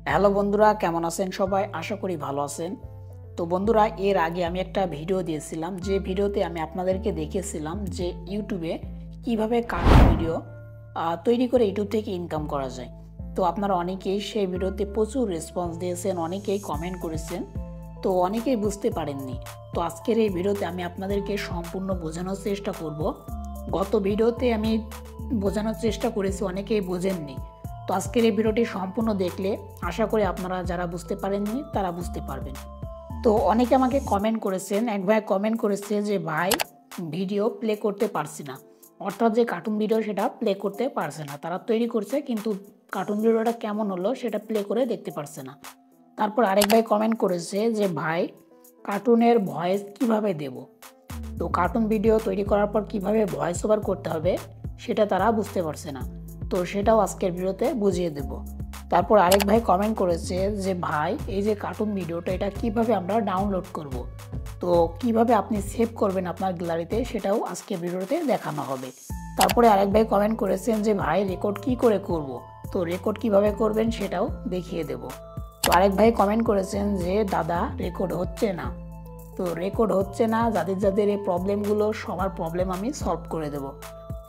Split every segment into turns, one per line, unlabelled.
Hello বন্ধুরা, কেমন আছেন সবাই? আশা করি ভালো আছেন। তো বন্ধুরা, এর আগে আমি একটা ভিডিও দিয়েছিলাম, যে ভিডিওতে আমি আপনাদেরকে দেখিয়েছিলাম যে ইউটিউবে কিভাবে কার্টুন ভিডিও তৈরি করে ইউটিউব থেকে ইনকাম করা যায়। তো আপনারা অনেকেই সেই ভিডিওতে প্রচুর রেসপন্স দিয়েছেন, অনেকেই কমেন্ট করেছেন, তো অনেকেই বুঝতে পারেননি। তো আজকের এই ভিডিওতে আমি আপনাদেরকে সম্পূর্ণ বোঝানোর চেষ্টা করব। গত ভিডিওতে আমি বোঝানোর চেষ্টা করেছি, অনেকেই বোঝেননি। তো আজকের এই ভিডিওটি সম্পূর্ণ দেখলে আশা করি আপনারা যারা বুঝতে পারেননি তারা বুঝতে পারবেন। তো অনেকে আমাকে কমেন্ট করেছেন, এক ভাই কমেন্ট করেছে যে ভাই ভিডিও প্লে করতে পারছি না, অর্থাৎ যে কার্টুন ভিডিও সেটা প্লে করতে পারছে না। তারা তৈরি করছে কিন্তু কার্টুন ভিডিওটা কেমন হলো সেটা প্লে করে দেখতে পারছে না। তারপর আরেক ভাই কমেন্ট করেছে যে ভাই কার্টুনের ভয়েস কিভাবে দেব। তো কার্টুন ভিডিও তৈরি করার পর কিভাবে ভয়েস ওভার করতে হবে সেটা তারা বুঝতে পারছে না। তো সেটাও আজকের ভিডিওতে বুঝিয়ে দেব। তারপর আরেক ভাই কমেন্ট করেছে যে ভাই এই যে কার্টুন ভিডিওটা এটা কিভাবে আমরা ডাউনলোড করব। তো কিভাবে আপনি সেভ করবেন আপনার গ্যালারিতে সেটাও আজকের ভিডিওতে দেখানো হবে। তারপরে আরেক ভাই কমেন্ট করেছেন যে ভাই রেকর্ড কি করে করব। তো রেকর্ড কিভাবে করবেন সেটাও দেখিয়ে দেব। তো আরেক ভাই কমেন্ট করেছেন যে দাদা রেকর্ড হচ্ছে না। তো রেকর্ড হচ্ছে না, যাদের যাদের এই প্রবলেমগুলো সবার প্রবলেম আমি সলভ করে দেব।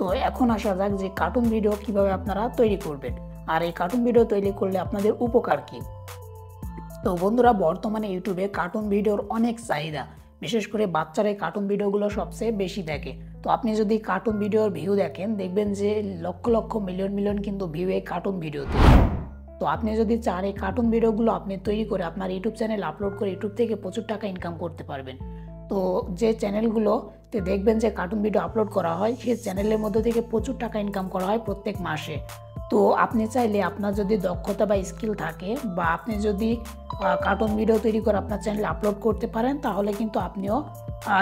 তো এখন আসা যাক যে কার্টুন ভিডিও কিভাবে আপনারা তৈরি করবেন, আর এই কার্টুন ভিডিও তৈরি করলে আপনাদের উপকার কী। তো বন্ধুরা, বর্তমানে ইউটিউবে কার্টুন ভিডিওর অনেক চাহিদা, বিশেষ করে বাচ্চারা এই কার্টুন ভিডিওগুলো সবচেয়ে বেশি দেখে। তো আপনি যদি কার্টুন ভিডিওর ভিউ দেখেন, দেখবেন যে লক্ষ লক্ষ মিলিয়ন মিলিয়ন কিন্তু ভিউ এই কার্টুন ভিডিওতে। তো আপনি যদি চান এই কার্টুন ভিডিওগুলো আপনি তৈরি করে আপনার ইউটিউব চ্যানেল আপলোড করে ইউটিউব থেকে প্রচুর টাকা ইনকাম করতে পারবেন। তো যে চ্যানেলগুলোতে দেখবেন যে কার্টুন ভিডিও আপলোড করা হয়, সেই চ্যানেলের মধ্যে থেকে প্রচুর টাকা ইনকাম করা হয় প্রত্যেক মাসে। তো আপনি চাইলে আপনার যদি দক্ষতা বা স্কিল থাকে, বা আপনি যদি কার্টুন ভিডিও তৈরি করে আপনার চ্যানেলে আপলোড করতে পারেন, তাহলে কিন্তু আপনিও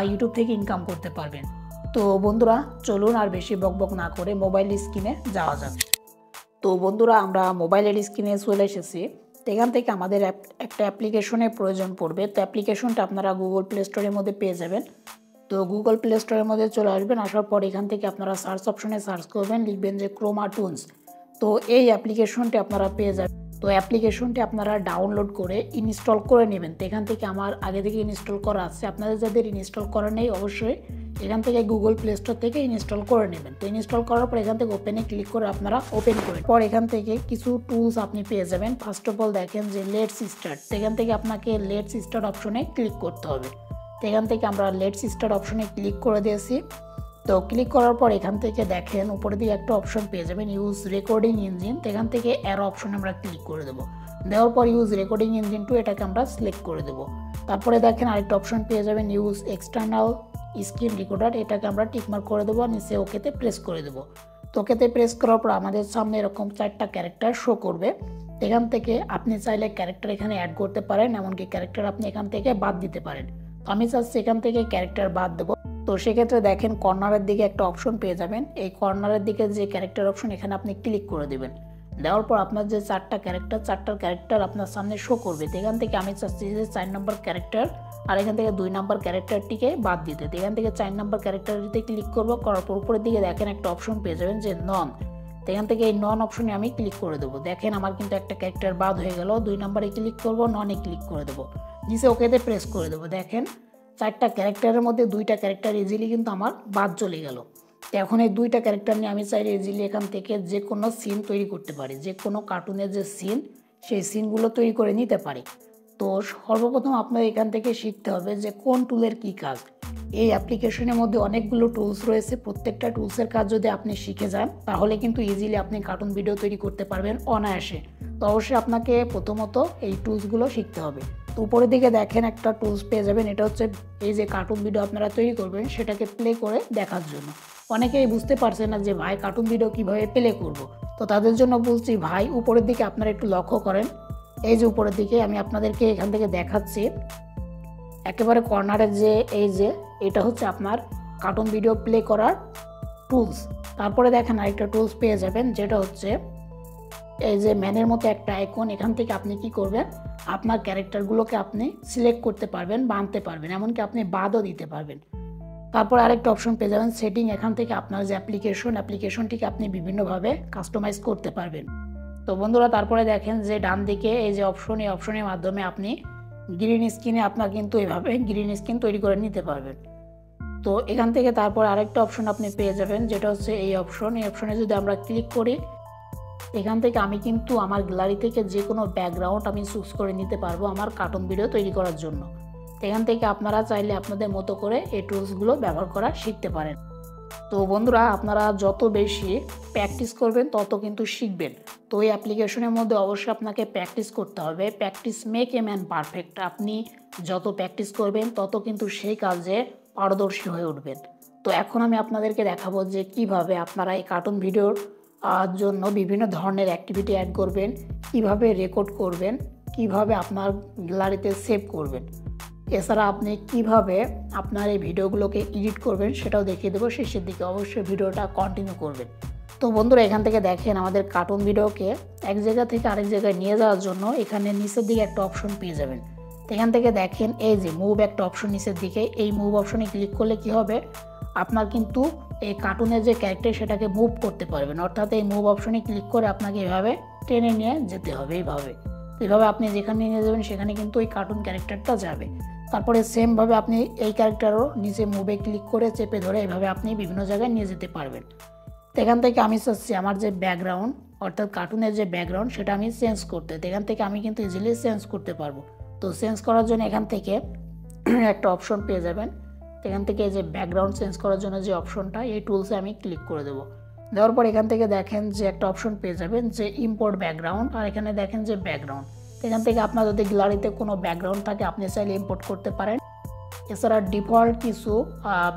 ইউটিউব থেকে ইনকাম করতে পারবেন। তো বন্ধুরা, চলুন আর বেশি বকবক না করে মোবাইল স্ক্রিনে যাওয়া যাক। তো বন্ধুরা, আমরা মোবাইলের স্ক্রিনে চলে এসেছি। এখান থেকে আমাদের একটা অ্যাপ্লিকেশনের প্রয়োজন পড়বে। তো অ্যাপ্লিকেশনটা আপনারা গুগল প্লে স্টোরের মধ্যে পেয়ে যাবেন। তো গুগল প্লে স্টোরের মধ্যে চলে আসবেন, আসার পর এখান থেকে আপনারা সার্চ অপশনে সার্চ করবেন, লিখবেন যে ক্রোমা টুলস। তো এই অ্যাপ্লিকেশনটি আপনারা পেয়ে যাবেন। তো অ্যাপ্লিকেশনটি আপনারা ডাউনলোড করে ইনস্টল করে নেবেন। তো এখান থেকে আমার আগে থেকে ইনস্টল করা আছে, আপনাদের যাদের ইনস্টল করা নেই অবশ্যই এখান থেকে গুগল প্লে স্টোর থেকে ইনস্টল করে নেবেন। তো ইনস্টল করার পর এখান থেকে ওপেনে ক্লিক করে আপনারা ওপেন করেন। পর এখান থেকে কিছু টুলস আপনি পেয়ে যাবেন। ফার্স্ট অফ অল দেখেন যে লেটস স্টার্ট। তো এখান থেকে আপনাকে লেটস স্টার্ট অপশনে ক্লিক করতে হবে। তো এখান থেকে আমরা লেটস স্টার্ট অপশনে ক্লিক করে দিয়েছি। তো ক্লিক করার পর এখান থেকে দেখেন উপরের দিকে একটা অপশন পেয়ে যাবেন, ইউজ রেকর্ডিং ইঞ্জিন। তো এখান থেকে অ্যারো অপশনে আমরা ক্লিক করে দেবো। দেওয়ার পর ইউজ রেকর্ডিং ইঞ্জিন টু, এটাকে আমরা সিলেক্ট করে দেবো। তারপরে দেখেন আরেকটা অপশন পেয়ে যাবেন, ইউজ এক্সটার্নাল স্ক্রিন রেকর্ডার। এটাকে আমরা টিকমার্ক করে দেবো, নিচে ওকেতে প্রেস করে দেবো। তো ওকেতে প্রেস করার পর আমাদের সামনে এরকম 4টা ক্যারেক্টার শো করবে। এখান থেকে আপনি চাইলে ক্যারেক্টার এখানে অ্যাড করতে পারেন, এমনকি ক্যারেক্টার আপনি এখান থেকে বাদ দিতে পারেন। তো আমি চাচ্ছি এখান থেকে ক্যারেক্টার বাদ দেবো। তো সেক্ষেত্রে দেখেন কর্নারের দিকে একটা অপশন পেয়ে যাবেন। এই কর্নারের দিকে যে ক্যারেক্টার অপশন, এখানে আপনি ক্লিক করে দেবেন। দেওয়ার পর আপনার যে 4টা ক্যারেক্টার আপনার সামনে শো করবে। তো এখান থেকে আমি চাচ্ছি যে 4 নম্বর ক্যারেক্টার আর এখান থেকে 2 নম্বর ক্যারেক্টারটিকে বাদ দিতে। তো এখান থেকে 4 নম্বর ক্যারেক্টারটিতে ক্লিক করবো। করার পর উপরের দিকে দেখেন একটা অপশন পেয়ে যাবেন যে নন। তো এখান থেকে এই নন অপশনে আমি ক্লিক করে দেবো। দেখেন আমার কিন্তু একটা ক্যারেক্টার বাদ হয়ে গেল। 2 নম্বরে ক্লিক করবো, ননে ক্লিক করে দেবো, নিচে ওকেতে প্রেস করে দেবো। দেখেন 4টা ক্যারেক্টারের মধ্যে 2টা ক্যারেক্টার ইজিলি কিন্তু আমার বাদ চলে গেল। তো এখন এই 2টা ক্যারেক্টার নিয়ে আমি চাইলে ইজিলি এখান থেকে যে কোনো সিন তৈরি করতে পারি, যে কোনো কার্টুনের যে সিন, সেই সিনগুলো তৈরি করে নিতে পারি। তো সর্বপ্রথম আপনার এখান থেকে শিখতে হবে যে কোন টুলের কি কাজ। এই অ্যাপ্লিকেশনের মধ্যে অনেকগুলো টুলস রয়েছে, প্রত্যেকটা টুলসের কাজ যদি আপনি শিখে যান তাহলে কিন্তু ইজিলি আপনি কার্টুন ভিডিও তৈরি করতে পারবেন অনায়াসে। তো অবশ্যই আপনাকে প্রথমত এই টুলসগুলো শিখতে হবে। তো উপরের দিকে দেখেন একটা টুলস পেয়ে যাবেন, এটা হচ্ছে এই যে কার্টুন ভিডিও আপনারা তৈরি করবেন সেটাকে প্লে করে দেখার জন্য। অনেকেই বুঝতে পারছে না যে ভাই কার্টুন ভিডিও কিভাবে প্লে করব। তো তাদের জন্য বলছি ভাই উপরের দিকে আপনারা একটু লক্ষ্য করেন। এই যে উপরের দিকে আমি আপনাদেরকে এখান থেকে দেখাচ্ছি, একেবারে কর্নারে যে এই যে এটা হচ্ছে আপনার কার্টুন ভিডিও প্লে করার টুলস। তারপরে দেখেন আরেকটা টুলস পেয়ে যাবেন, যেটা হচ্ছে এই যে ম্যানের মতো একটা আইকন। এখান থেকে আপনি কি করবেন, আপনার ক্যারেক্টারগুলোকে আপনি সিলেক্ট করতে পারবেন, বানতে পারবেন, এমনকি আপনি বাদও দিতে পারবেন। তারপর আরেকটা অপশন পেয়ে যাবেন সেটিং। এখান থেকে আপনার যে অ্যাপ্লিকেশনটিকে আপনি বিভিন্নভাবে কাস্টমাইজ করতে পারবেন। তো বন্ধুরা তারপরে দেখেন যে ডান দিকে এই যে অপশন, এই অপশনের মাধ্যমে আপনি গ্রিন স্ক্রিনে আপনার কিন্তু এইভাবে গ্রিন স্ক্রিন তৈরি করে নিতে পারবেন। তো এখান থেকে তারপর আরেকটা অপশন আপনি পেয়ে যাবেন, যেটা হচ্ছে এই অপশন। এই অপশনে যদি আমরা ক্লিক করি, এখান থেকে আমি কিন্তু আমার গ্যালারি থেকে যে কোনো ব্যাকগ্রাউন্ড আমি চুজ করে নিতে পারবো আমার কার্টুন ভিডিও তৈরি করার জন্য। এখান থেকে আপনারা চাইলে আপনাদের মতো করে এই টুলসগুলো ব্যবহার করা শিখতে পারেন। তো বন্ধুরা, আপনারা যত বেশি প্র্যাকটিস করবেন তত কিন্তু শিখবেন। তো এই অ্যাপ্লিকেশনের মধ্যে অবশ্যই আপনাকে প্র্যাকটিস করতে হবে। Practice make a man perfect. আপনি যত প্র্যাকটিস করবেন তত কিন্তু সেই কাজে পারদর্শী হয়ে উঠবেন। তো এখন আমি আপনাদেরকে দেখাবো যে কিভাবে আপনারা এই কার্টুন ভিডিওর জন্য বিভিন্ন ধরনের অ্যাক্টিভিটি অ্যাড করবেন, কিভাবে রেকর্ড করবেন, কিভাবে আপনার গ্যালারিতে সেভ করবেন। এছাড়া আপনি কিভাবে আপনার এই ভিডিওগুলোকে এডিট করবেন সেটাও দেখিয়ে দেবো। শেষের দিকে অবশ্যই ভিডিওটা কন্টিনিউ করবেন। তো বন্ধুরা, এখান থেকে দেখেন আমাদের কার্টুন ভিডিওকে এক জায়গা থেকে আরেক জায়গায় নিয়ে যাওয়ার জন্য এখানে নিচের দিকে একটা অপশন পেয়ে যাবেন। এখান থেকে দেখেন এই যে মুভ একটা অপশন নিচের দিকে, এই মুভ অপশনে ক্লিক করলে কি হবে, আপনার কিন্তু এই কার্টুনের যে ক্যারেক্টার সেটাকে মুভ করতে পারবেন। অর্থাৎ এই মুভ অপশনে ক্লিক করে আপনাকে এভাবে টেনে নিয়ে যেতে হবে। এইভাবে আপনি যেখানে নিয়ে যাবেন সেখানে কিন্তু ওই কার্টুন ক্যারেক্টারটা যাবে। তারপরে সেমভাবে আপনি এই ক্যারেক্টারও নিচে মুভে ক্লিক করে চেপে ধরে এভাবে আপনি বিভিন্ন জায়গায় নিয়ে যেতে পারবেন। তো এখান থেকে আমি চাচ্ছি আমার যে ব্যাকগ্রাউন্ড, অর্থাৎ কার্টুনের যে ব্যাকগ্রাউন্ড, সেটা আমি চেঞ্জ করতে। তো এখান থেকে আমি কিন্তু ইজিলি চেঞ্জ করতে পারবো। তো চেঞ্জ করার জন্য এখান থেকে একটা অপশন পেয়ে যাবেন। এখান থেকে এই যে ব্যাকগ্রাউন্ড চেঞ্জ করার জন্য যে অপশনটা, এই টুলসে আমি ক্লিক করে দেবো। দেওয়ার পর এখান থেকে দেখেন যে একটা অপশন পেয়ে যাবেন যে ইম্পোর্ট ব্যাকগ্রাউন্ড, আর এখানে দেখেন যে ব্যাকগ্রাউন্ড। এখান থেকে আপনার যদি গ্যালারিতে কোনো ব্যাকগ্রাউন্ড থাকে আপনি চাইলে ইম্পোর্ট করতে পারেন। এছাড়া ডিফল্ট কিছু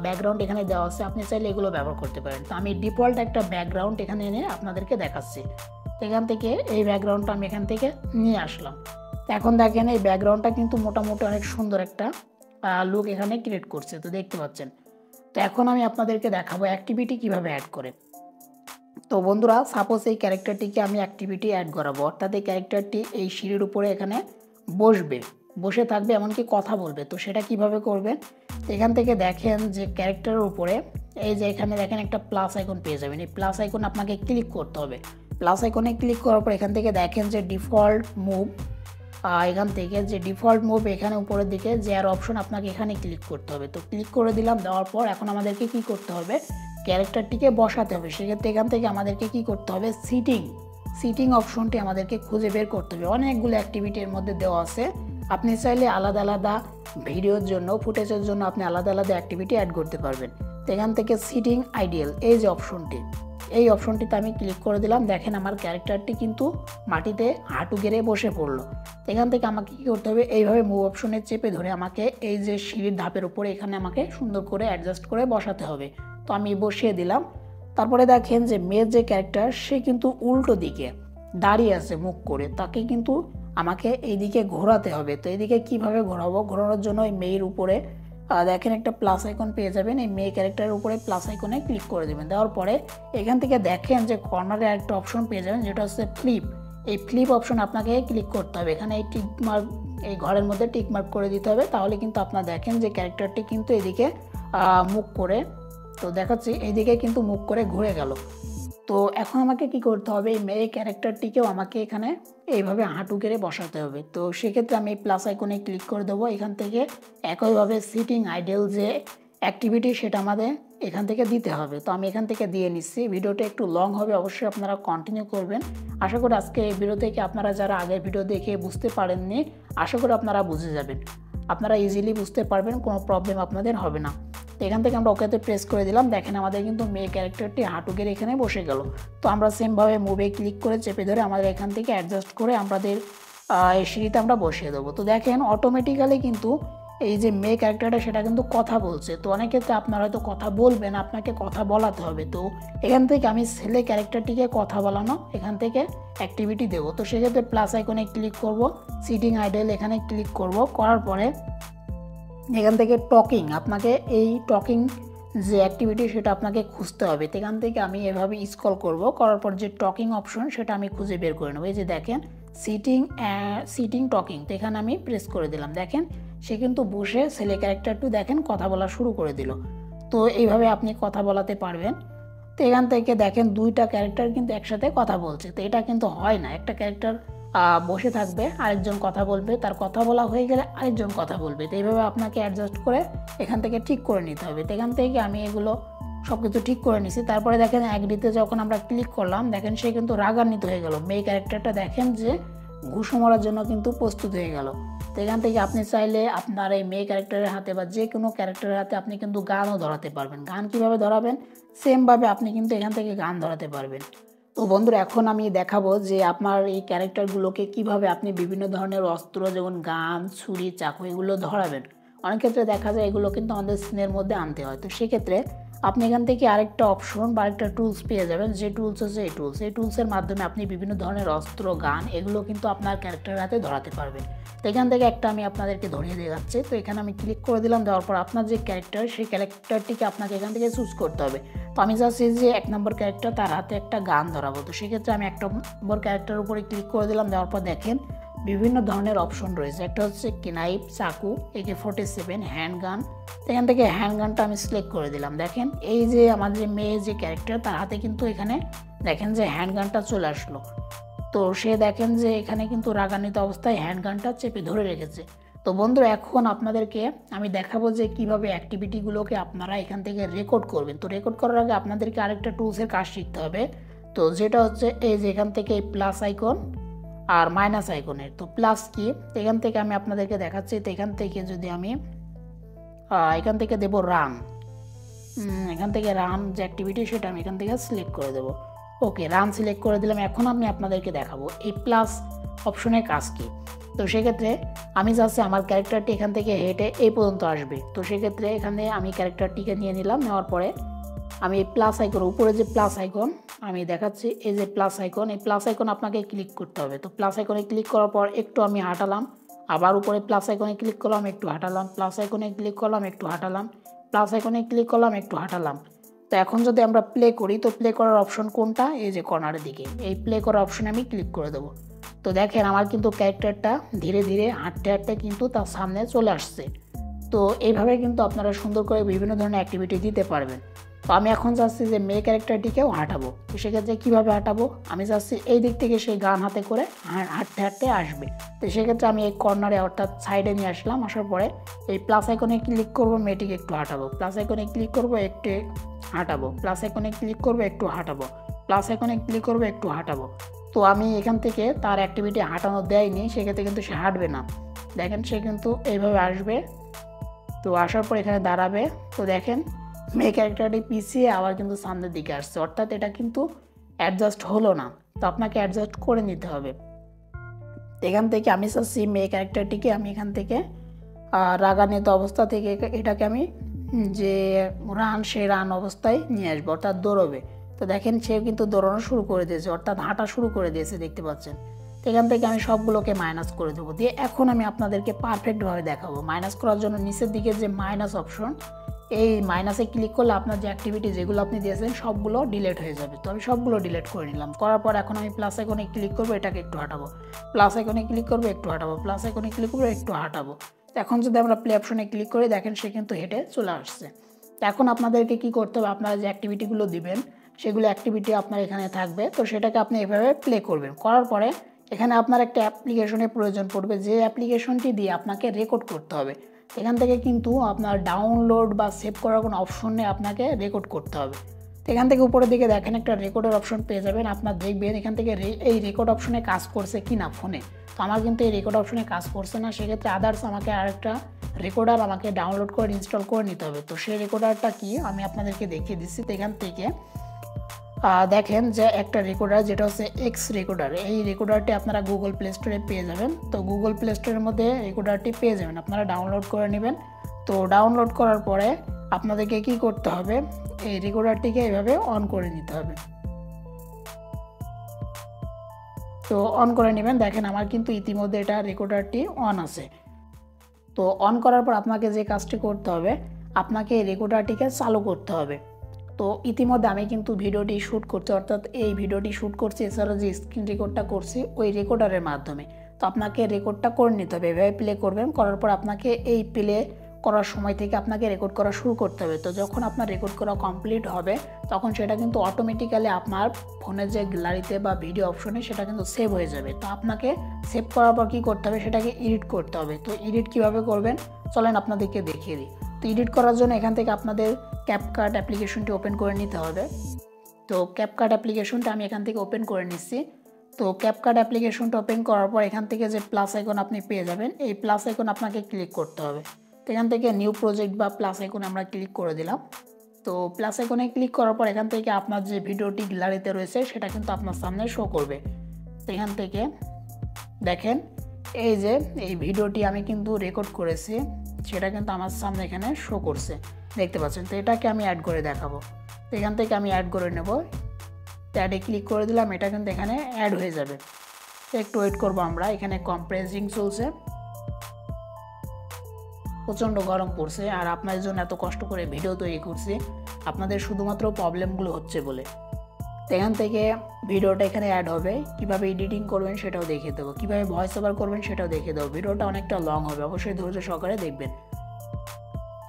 ব্যাকগ্রাউন্ড এখানে দেওয়া আছে, আপনি চাইলে এগুলো ব্যবহার করতে পারেন। তো আমি ডিফল্ট একটা ব্যাকগ্রাউন্ড এখানে এনে আপনাদেরকে দেখাচ্ছি। এখান থেকে এই ব্যাকগ্রাউন্ডটা আমি এখান থেকে নিয়ে আসলাম। তো এখন দেখেন এই ব্যাকগ্রাউন্ডটা কিন্তু মোটামুটি অনেক সুন্দর একটা লুক এখানে ক্রিয়েট করছে, তো দেখতে পাচ্ছেন। তো এখন আমি আপনাদেরকে দেখাবো অ্যাক্টিভিটি কিভাবে অ্যাড করে। তো বন্ধুরা, সাপোজ এই ক্যারেক্টারটিকে আমি অ্যাক্টিভিটি অ্যাড করাবো, অর্থাৎ এই ক্যারেক্টারটি এই সিঁড়ির উপরে এখানে বসে থাকবে, এমনকি কথা বলবে। তো সেটা কিভাবে করবেন, এখান থেকে দেখেন যে ক্যারেক্টারের উপরে এই যে এখানে দেখেন একটা প্লাস আইকন পেয়ে যাবেন। এই প্লাস আইকন আপনাকে ক্লিক করতে হবে। প্লাস আইকনে ক্লিক করার পর এখান থেকে দেখেন যে ডিফল্ট মুভ, এখান থেকে যে ডিফল্ট মুভ এখানে উপরের দিকে যে আর অপশন, আপনাকে এখানে ক্লিক করতে হবে। তো ক্লিক করে দিলাম। দেওয়ার পর এখন আমাদেরকে কি করতে হবে, ক্যারেক্টারটিকে বসাতে হবে। সেক্ষেত্রে এখান থেকে আমাদেরকে কি করতে হবে, সিটিং অপশনটি আমাদেরকে খুঁজে বের করতে হবে। অনেকগুলো অ্যাক্টিভিটির মধ্যে দেওয়া আছে, আপনি চাইলে আলাদা আলাদা ভিডিওর জন্য, ফুটেজের জন্য আপনি আলাদা আলাদা অ্যাক্টিভিটি অ্যাড করতে পারবেন। তো এখান থেকে সিটিং আইডিয়াল এই যে অপশনটি, এই অপশনটিতে আমি ক্লিক করে দিলাম। দেখেন আমার ক্যারেক্টারটি কিন্তু মাটিতে হাঁটু গেড়ে বসে পড়লো। এখান থেকে আমাকে কী করতে হবে, এইভাবে মুভ অপশনে চেপে ধরে আমাকে এই যে সিঁড়ির ধাপের উপরে এখানে আমাকে সুন্দর করে অ্যাডজাস্ট করে বসাতে হবে। তো আমি বসিয়ে দিলাম। তারপরে দেখেন যে মেয়ের যে ক্যারেক্টার, সে কিন্তু উল্টো দিকে দাঁড়িয়ে আছে মুখ করে, তাকে কিন্তু আমাকে এইদিকে ঘোরাতে হবে। তো এইদিকে কিভাবে ঘোরাবো, ঘোরানোর জন্য এই মেয়ের উপরে দেখেন একটা প্লাস আইকন পেয়ে যাবেন। এই মেয়ে ক্যারেক্টারের উপরে প্লাস আইকনে ক্লিক করে দেবেন। দেওয়ার পরে এখান থেকে দেখেন যে কর্নারে একটা অপশন পেয়ে যাবেন, যেটা হচ্ছে ফ্লিপ। এই ফ্লিপ অপশন আপনাকে ক্লিক করতে হবে। এখানে এই টিক মার্ক, এই ঘরের মধ্যে টিক মার্ক করে দিতে হবে। তাহলে কিন্তু আপনার দেখেন যে ক্যারেক্টারটি কিন্তু এদিকে মুখ করে, তো দেখাচ্ছি এইদিকে কিন্তু মুখ করে ঘুরে গেল। তো এখন আমাকে কি করতে হবে, এই মেয়ে ক্যারেক্টারটিকেও আমাকে এখানে এইভাবে হাঁটু গেড়ে বসাতে হবে। তো সেক্ষেত্রে আমি এই প্লাস আইকনে ক্লিক করে দেবো। এখান থেকে একইভাবে সিটিং আইডিয়াল যে অ্যাক্টিভিটি সেটা আমাদের এখান থেকে দিতে হবে। তো আমি এখান থেকে দিয়ে নিচ্ছি। ভিডিওটা একটু লং হবে, অবশ্যই আপনারা কন্টিনিউ করবেন। আশা করি আজকে এই ভিডিও থেকে আপনারা যারা আগের ভিডিও দেখে বুঝতে পারেননি, আশা করি আপনারা বুঝে যাবেন। আপনারা ইজিলি বুঝতে পারবেন, কোনো প্রবলেম আপনাদের হবে না। তো এখান থেকে আমরা ওকেতে প্রেস করে দিলাম। দেখেন আমাদের কিন্তু মেয়ে ক্যারেক্টারটি হাঁটু গেড়ে এখানে বসে গেল। তো আমরা সেমভাবে মুভে ক্লিক করে চেপে ধরে আমাদের এখান থেকে অ্যাডজাস্ট করে আমাদের এই সিঁড়িতে আমরা বসিয়ে দেবো। তো দেখেন অটোমেটিক্যালি কিন্তু এই যে মেয়ে ক্যারেক্টারটা সেটা কিন্তু কথা বলছে। তো অনেক ক্ষেত্রে আপনারা হয়তো কথা বলবেন, আপনাকে কথা বলাতে হবে। তো এখান থেকে আমি ছেলে ক্যারেক্টারটিকে কথা বলানো এখান থেকে অ্যাক্টিভিটি দেবো। তো সেক্ষেত্রে প্লাস আইকনে ক্লিক করব, সিটিং আইডল এখানে ক্লিক করব। করার পরে এখান থেকে টকিং, আপনাকে এই টকিং যে অ্যাক্টিভিটি সেটা আপনাকে খুঁজতে হবে। তো এখান থেকে আমি এভাবে স্ক্রল করব, করার পর যে টকিং অপশন সেটা আমি খুঁজে বের করে নেব। এই যে দেখেন সিটিং টকিং, তো এখানে আমি প্রেস করে দিলাম। দেখেন সে কিন্তু বসে ছেলে ক্যারেক্টারটি দেখেন কথা বলা শুরু করে দিল। তো এইভাবে আপনি কথা বলাতে পারবেন। তো এখান থেকে দেখেন দুইটা ক্যারেক্টার কিন্তু একসাথে কথা বলছে। তো এটা কিন্তু হয় না, একটা ক্যারেক্টার বসে থাকবে, আরেকজন কথা বলবে, তার কথা বলা হয়ে গেলে আরেকজন কথা বলবে। তো এইভাবে আপনাকে অ্যাডজাস্ট করে এখান থেকে ঠিক করে নিতে হবে। তো এখান থেকে আমি এগুলো সব কিছু ঠিক করে নিছি। তারপরে দেখেন অ্যাগ্রিতে যখন আমরা ক্লিক করলাম, দেখেন সে কিন্তু রাগান্বিত হয়ে গেল। মেয়ে ক্যারেক্টারটা দেখেন যে ঘুষো মারার জন্য কিন্তু প্রস্তুত হয়ে গেল। তো এখান থেকে আপনি চাইলে আপনার এই মেয়ে ক্যারেক্টারের হাতে বা যে কোনো ক্যারেক্টারের হাতে আপনি কিন্তু গানও ধরাতে পারবেন। গান কিভাবে ধরাবেন, সেমভাবে আপনি কিন্তু এখান থেকে গান ধরাতে পারবেন। তো বন্ধুরা, এখন আমি দেখাবো যে আপনার এই ক্যারেক্টারগুলোকে কিভাবে আপনি বিভিন্ন ধরনের অস্ত্র যেমন গান, ছুরি, চাকু এগুলো ধরাবেন। অনেক ক্ষেত্রে দেখা যায় এগুলো কিন্তু আমাদের সিনের মধ্যে আনতে হয়। তো সেক্ষেত্রে আপনি এখান থেকে আরেকটা অপশন বা আরেকটা টুলস পেয়ে যাবেন, যে টুলস হচ্ছে এই টুলসের মাধ্যমে আপনি বিভিন্ন ধরনের অস্ত্র, গান এগুলো কিন্তু আপনার ক্যারেক্টারের হাতে ধরাতে পারবেন। তো এখান থেকে একটা আমি আপনাদেরকে ধরিয়ে দেখাচ্ছি। তো এখানে আমি ক্লিক করে দিলাম, দেওয়ার পর আপনার যে ক্যারেক্টার, সেই ক্যারেক্টারটিকে আপনাকে এখান থেকে চুজ করতে হবে। তো আমি চাচ্ছি যে 1 নম্বর ক্যারেক্টার, তার হাতে একটা গান ধরাবো। তো সেক্ষেত্রে আমি 1 নম্বর ক্যারেক্টারের উপরে ক্লিক করে দিলাম, দেওয়ার পর দেখেন বিভিন্ন ধরনের অপশন রয়েছে। একটা হচ্ছে নাইফ, চাকু, AK-47, হ্যান্ড গান। এখান থেকে হ্যান্ড গানটা আমি সিলেক্ট করে দিলাম। দেখেন এই যে আমাদের মেয়ে যে ক্যারেক্টার, তার হাতে কিন্তু এখানে দেখেন যে হ্যান্ড গানটা চলে আসলো। তো সে দেখেন যে এখানে কিন্তু রাগান্বিত অবস্থায় হ্যান্ড গানটা চেপে ধরে রেখেছে। তো বন্ধুরা, এখন আপনাদেরকে আমি দেখাবো যে কিভাবে অ্যাক্টিভিটিগুলোকে আপনারা এখান থেকে রেকর্ড করবেন। তো রেকর্ড করার আগে আপনাদেরকে আরেকটা টুলসের কাজ শিখতে হবে। তো যেটা হচ্ছে এই যে এখান থেকে প্লাস আইকন আর মাইনাস আইকনের। তো প্লাস কি, এখান থেকে আমি আপনাদেরকে দেখাচ্ছি। তো এখান থেকে যদি আমি এখান থেকে দেবো রান, এখান থেকে রান যে অ্যাক্টিভিটি সেটা আমি এখান থেকে সিলেক্ট করে দেবো। ওকে, রান সিলেক্ট করে দিলাম। এখন আমি আপনাদেরকে দেখাবো এই প্লাস অপশনের কাজ কী। তো সেক্ষেত্রে আমি চাচ্ছি আমার ক্যারেক্টারটি এখান থেকে হেঁটে এই পর্যন্ত আসবে। তো সেক্ষেত্রে এখানে আমি ক্যারেক্টারটিকে নিয়ে নিলাম, নেওয়ার পরে আমি এই প্লাস আইকন, উপরে যে প্লাস আইকন আমি দেখাচ্ছি, এই যে প্লাস আইকন, এই প্লাস আইকন আপনাকে ক্লিক করতে হবে। তো প্লাস আইকনে ক্লিক করার পর একটু আমি হাঁটালাম, আবার উপরে প্লাস আইকনে ক্লিক করলাম, একটু হাঁটালাম, প্লাস আইকনে ক্লিক করলাম, একটু হাঁটালাম, প্লাস আইকনে ক্লিক করলাম, একটু হাঁটালাম। তো এখন যদি আমরা প্লে করি, তো প্লে করার অপশন কোনটা, এই যে কর্নারের দিকে, এই প্লে করার অপশনে আমি ক্লিক করে দেবো। তো দেখেন আমার কিন্তু ক্যারেক্টারটা ধীরে ধীরে হাঁটতে হাঁটতে কিন্তু তার সামনে চলে আসছে। তো এইভাবে কিন্তু আপনারা সুন্দর করে বিভিন্ন ধরনের অ্যাক্টিভিটি দিতে পারবেন। তো আমি এখন চাচ্ছি যে মেয়ে ক্যারেক্টারটিকেও হাঁটাবো। তো সেক্ষেত্রে কীভাবে হাঁটাবো, আমি চাচ্ছি এই দিক থেকে সেই গান হাতে করে হাঁটতে হাঁটতে আসবে। তো সেক্ষেত্রে আমি এই কর্নারে অর্থাৎ সাইডে নিয়ে আসলাম, আসার পরে এই প্লাস আইকনে ক্লিক করবো, মেয়েটিকে একটু হাঁটাবো, প্লাস আইকনে ক্লিক করবো, একটু হাঁটাবো, প্লাস আইকনে ক্লিক করবো, একটু হাঁটাবো, প্লাস আইকনে ক্লিক করবো, একটু হাঁটাবো। তো আমি এখান থেকে তার অ্যাক্টিভিটি হাঁটানো দেয়নি, সেক্ষেত্রে কিন্তু সে হাঁটবে না। দেখেন সে কিন্তু এইভাবে আসবে। তো আসার পর এখানে দাঁড়াবে। তো দেখেন মেয়ে ক্যারেক্টারটি পিছিয়ে আবার কিন্তু সামনের দিকে আসছে, অর্থাৎ এটা কিন্তু অ্যাডজাস্ট হলো না। তো আপনাকে অ্যাডজাস্ট করে নিতে হবে। এখান থেকে আমি চাচ্ছি মেয়ে ক্যারেক্টারটিকে আমি এখান থেকে রাগান্বিত অবস্থা থেকে এটাকে আমি যে সেই রান অবস্থায় নিয়ে আসবো, অর্থাৎ দৌড়বে। তো দেখেন সে কিন্তু দৌড়ানো শুরু করে দিয়েছে, অর্থাৎ হাঁটা শুরু করে দিয়েছে, দেখতে পাচ্ছেন। তো এখান থেকে আমি সবগুলোকে মাইনাস করে দেবো। দিয়ে এখন আমি আপনাদেরকে পারফেক্টভাবে দেখাবো। মাইনাস করার জন্য নিচের দিকে যে মাইনাস অপশন, এই মাইনাসে ক্লিক করলে আপনার যে অ্যাক্টিভিটি যেগুলো আপনি দিয়েছেন সবগুলো ডিলিট হয়ে যাবে। তো আমি সবগুলো ডিলিট করে নিলাম। করার পর এখন আমি প্লাস আইকনে ক্লিক করবো, এটাকে একটু হাঁটাবো, প্লাস আইকনে ক্লিক করবো, একটু হাঁটাবো, প্লাস আইকনে ক্লিক করবো, একটু হাঁটাবো। এখন যদি আমরা প্লে অপশনে ক্লিক করি, দেখেন সে কিন্তু হেঁটে চলে আসছে। তো এখন আপনাদেরকে কি করতে হবে, আপনারা যে অ্যাক্টিভিটিগুলো দিবেন সেগুলো অ্যাক্টিভিটি আপনার এখানে থাকবে। তো সেটাকে আপনি এভাবে প্লে করবেন। করার পরে এখানে আপনার একটা অ্যাপ্লিকেশনের প্রয়োজন পড়বে, যে অ্যাপ্লিকেশনটি দিয়ে আপনাকে রেকর্ড করতে হবে। এখান থেকে কিন্তু আপনার ডাউনলোড বা সেভ করার কোনো অপশন নেই, আপনাকে রেকর্ড করতে হবে। তো এখান থেকে উপরের দিকে দেখেন একটা রেকর্ডের অপশন পেয়ে যাবেন। আপনার দেখবেন এখান থেকে এই রেকর্ড অপশনে কাজ করছে কি না ফোনে। তো আমার কিন্তু এই রেকর্ড অপশনে কাজ করছে না, সেক্ষেত্রে আদার্স আমাকে আরেকটা রেকর্ডার আমাকে ডাউনলোড করে ইনস্টল করে নিতে হবে। তো সেই রেকর্ডারটা কি আমি আপনাদেরকে দেখিয়ে দিচ্ছি। তো এখান থেকে দেখেন যে একটা রেকর্ডার, যেটা হচ্ছে এক্স রেকর্ডার, এই রেকর্ডারটি আপনারা গুগল প্লে স্টোরে পেয়ে যাবেন। তো গুগল প্লে স্টোরের মধ্যে রেকর্ডারটি পেয়ে যাবেন, আপনারা ডাউনলোড করে নেবেন। তো ডাউনলোড করার পরে আপনাদেরকে কি করতে হবে, এই রেকর্ডারটিকে এইভাবে অন করে নিতে হবে। তো অন করে নেবেন। দেখেন আমার কিন্তু ইতিমধ্যে এটা রেকর্ডারটি অন আছে। তো অন করার পর আপনাকে যে কাজটি করতে হবে, আপনাকে এই রেকর্ডারটিকে চালু করতে হবে। তো ইতিমধ্যে আমি কিন্তু ভিডিওটি শ্যুট করছি, অর্থাৎ এই ভিডিওটি শ্যুট করছি, এছাড়া যে স্ক্রিন রেকর্ডটা করছি ওই রেকর্ডারের মাধ্যমে। তো আপনাকে রেকর্ডটা করে নিতে হবে, এভাবে প্লে করবেন। করার পর আপনাকে এই প্লে করার সময় থেকে আপনাকে রেকর্ড করা শুরু করতে হবে। তো যখন আপনার রেকর্ড করা কমপ্লিট হবে তখন সেটা কিন্তু অটোমেটিক্যালি আপনার ফোনের যে গ্যালারিতে বা ভিডিও অপশনে সেটা কিন্তু সেভ হয়ে যাবে। তো আপনাকে সেভ করার পর কী করতে হবে, সেটাকে এডিট করতে হবে। তো এডিট কীভাবে করবেন চলেন আপনাদেরকে দেখিয়ে দিই। তো এডিট করার জন্য এখান থেকে আপনাদের ক্যাপকাট অ্যাপ্লিকেশনটি ওপেন করে নিতে হবে। তো ক্যাপকাট অ্যাপ্লিকেশনটা আমি এখান থেকে ওপেন করে নিচ্ছি। তো ক্যাপকাট অ্যাপ্লিকেশনটা ওপেন করার পর এখান থেকে যে প্লাস আইকন আপনি পেয়ে যাবেন, এই প্লাস আইকন আপনাকে ক্লিক করতে হবে। তো এখান থেকে নিউ প্রজেক্ট বা প্লাস আইকনে আমরা ক্লিক করে দিলাম। তো প্লাস আইকনে ক্লিক করার পর এখান থেকে আপনার যে ভিডিওটি গ্যালারিতে রয়েছে সেটা কিন্তু আপনার সামনে শো করবে। তো এখান থেকে দেখেন এই যে এই ভিডিওটি আমি কিন্তু রেকর্ড করেছি সেটা কিন্তু আমার সামনে এখানে শো করছে, দেখতে পাচ্ছেন। তো এটাকে আমি অ্যাড করে দেখাবো। তো এখান থেকে আমি অ্যাড করে নেব। তো অ্যাডে ক্লিক করে দিলাম, এটা কিন্তু এখানে অ্যাড হয়ে যাবে। তো একটু ওয়েট করবো আমরা, এখানে কম্প্রেসিং চলছে, প্রচণ্ড গরম পড়ছে। আর আপনাদের জন্য এত কষ্ট করে ভিডিও তৈরি করছি, আপনাদের শুধুমাত্র প্রবলেমগুলো হচ্ছে বলে। তো এখান থেকে ভিডিওটা এখানে অ্যাড হবে, কীভাবে এডিটিং করবেন সেটাও দেখিয়ে দেবো, কীভাবে ভয়েস ওভার করবেন সেটাও দেখিয়ে দেবো। ভিডিওটা অনেকটা লং হবে, অবশ্যই ধৈর্য সহকারে দেখবেন।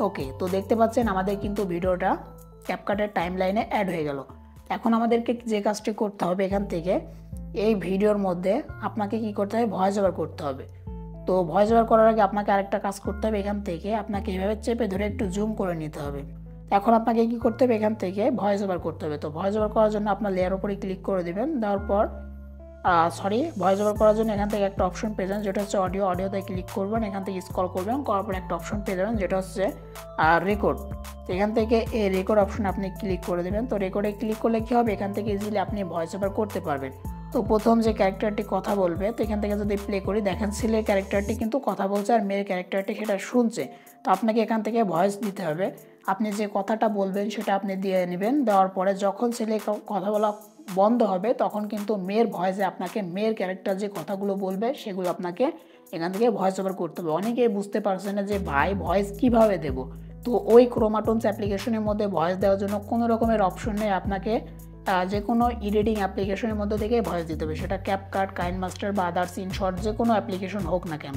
ওকে, তো দেখতে পাচ্ছেন আমাদের কিন্তু ভিডিওটা ক্যাপকাটের টাইমলাইনে অ্যাড হয়ে গেল। এখন আমাদেরকে যে কাজটি করতে হবে, এখান থেকে এই ভিডিওর মধ্যে আপনাকে কি করতে হবে, ভয়েস ওভার করতে হবে। তো ভয়েস ওভার করার আগে আপনাকে আরেকটা কাজ করতে হবে, এখান থেকে আপনাকে এভাবে চেপে ধরে একটু জুম করে নিতে হবে। এখন আপনাকে কি করতে হবে, এখান থেকে ভয়েস ওভার করতে হবে। তো ভয়েস ওভার করার জন্য আপনার লেয়ার উপরে ক্লিক করে দেবেন, দেওয়ার পর ভয়েস ওভার করার জন্য এখান থেকে একটা অপশন পেয়ে যাবেন যেটা হচ্ছে অডিওতে ক্লিক করবেন, এখান থেকে স্ক্রল করবেন, করার পর একটা অপশন পেয়ে যাবেন যেটা হচ্ছে রেকর্ড। এখান থেকে এই রেকর্ড অপশন আপনি ক্লিক করে দেবেন। তো রেকর্ডে ক্লিক করলে কী হবে, এখান থেকে ইজিলি আপনি ভয়েস ওভার করতে পারবেন। তো প্রথম যে ক্যারেক্টারটি কথা বলবে, তো এখান থেকে যদি প্লে করি দেখেন ছেলের ক্যারেক্টারটি কিন্তু কথা বলছে আর মেয়ের ক্যারেক্টারটি সেটা শুনছে। তো আপনাকে এখান থেকে ভয়েস দিতে হবে, আপনি যে কথাটা বলবেন সেটা আপনি দিয়ে নেবেন। দেওয়ার পরে যখন ছেলে কথা বলা বন্ধ হবে তখন কিন্তু মেয়ের ভয়েসে আপনাকে মেয়ের ক্যারেক্টার যে কথাগুলো বলবে সেগুলো আপনাকে এখান থেকে ভয়েস ওভার করতে হবে। অনেকেই বুঝতে পারছে না যে ভাই ভয়েস কিভাবে দেব। তো ওই ক্রোমাটোনস অ্যাপ্লিকেশনের মধ্যে ভয়েস দেওয়ার জন্য কোনো রকমের অপশন নেই, আপনাকে যে কোনো এডিটিং অ্যাপ্লিকেশনের মধ্যে থেকে ভয়েস দিতে হবে, সেটা ক্যাপকাট, কাইনমাস্টার বা আদার্স ইনশট যে কোনো অ্যাপ্লিকেশন হোক না কেন।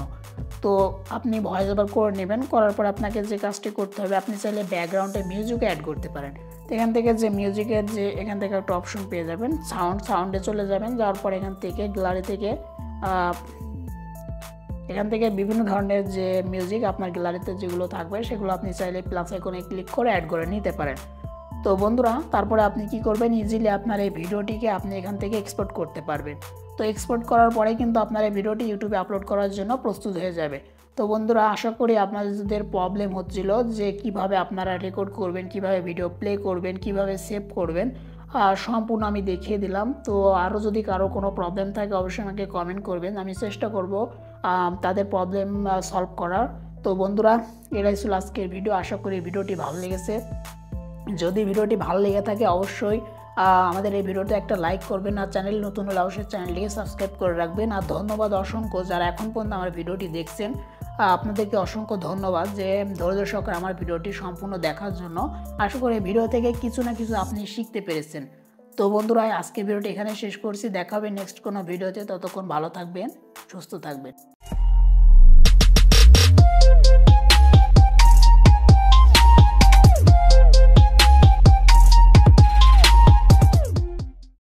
তো আপনি ভয়েস ওভার করে নেবেন, করার পর আপনাকে যে কাজটি করতে হবে, আপনি চাইলে ব্যাকগ্রাউন্ডে মিউজিকও অ্যাড করতে পারেন। তো এখান থেকে যে মিউজিকের যে এখান থেকে একটা অপশন পেয়ে যাবেন, সাউন্ডে চলে যাবেন, যাওয়ার পর এখান থেকে গ্যালারি থেকে এখান থেকে বিভিন্ন ধরনের যে মিউজিক আপনার গ্যালারিতে যেগুলো থাকবে সেগুলো আপনি চাইলে প্লাস আইকনে ক্লিক করে অ্যাড করে নিতে পারেন। তো বন্ধুরা তারপরে আপনি কি করবেন, ইজিলি আপনার এই ভিডিওটিকে আপনি এখান থেকে এক্সপোর্ট করতে পারবেন। তো এক্সপোর্ট করার পরে কিন্তু আপনার এই ভিডিওটি ইউটিউবে আপলোড করার জন্য প্রস্তুত হয়ে যাবে। তো বন্ধুরা আশা করি আপনাদের প্রবলেম হচ্ছিল যে কিভাবে আপনারা রেকর্ড করবেন, কিভাবে ভিডিও প্লে করবেন, কিভাবে সেভ করবেন, সম্পূর্ণ আমি দেখিয়ে দিলাম। তো আরও যদি কারো কোনো প্রবলেম থাকে অবশ্যই আমাকে কমেন্ট করবেন, আমি চেষ্টা করব তাদের প্রবলেম সলভ করার। তো বন্ধুরা এটাই ছিল আজকের ভিডিও, আশা করি ভিডিওটি ভালো লেগেছে। যদি ভিডিওটি ভালো লেগে থাকে অবশ্যই আমাদের এই ভিডিওতে একটা লাইক করবেন, আর চ্যানেল নতুন হলে অবশ্যই চ্যানেলটিকে সাবস্ক্রাইব করে রাখবেন। আর ধন্যবাদ অসংখ্য যারা এখন পর্যন্ত আমার ভিডিওটি দেখছেন, আপনাদেরকে অসংখ্য ধন্যবাদ যে ধৈর্য সহকারে আমার ভিডিওটি সম্পূর্ণ দেখার জন্য। আশা করি ভিডিও থেকে কিছু না কিছু আপনি শিখতে পেরেছেন। তো বন্ধুরা আজকে ভিডিওটি এখানে শেষ করছি, দেখা হবে নেক্সট কোনো ভিডিওতে। ততক্ষণ ভালো থাকবেন, সুস্থ থাকবেন।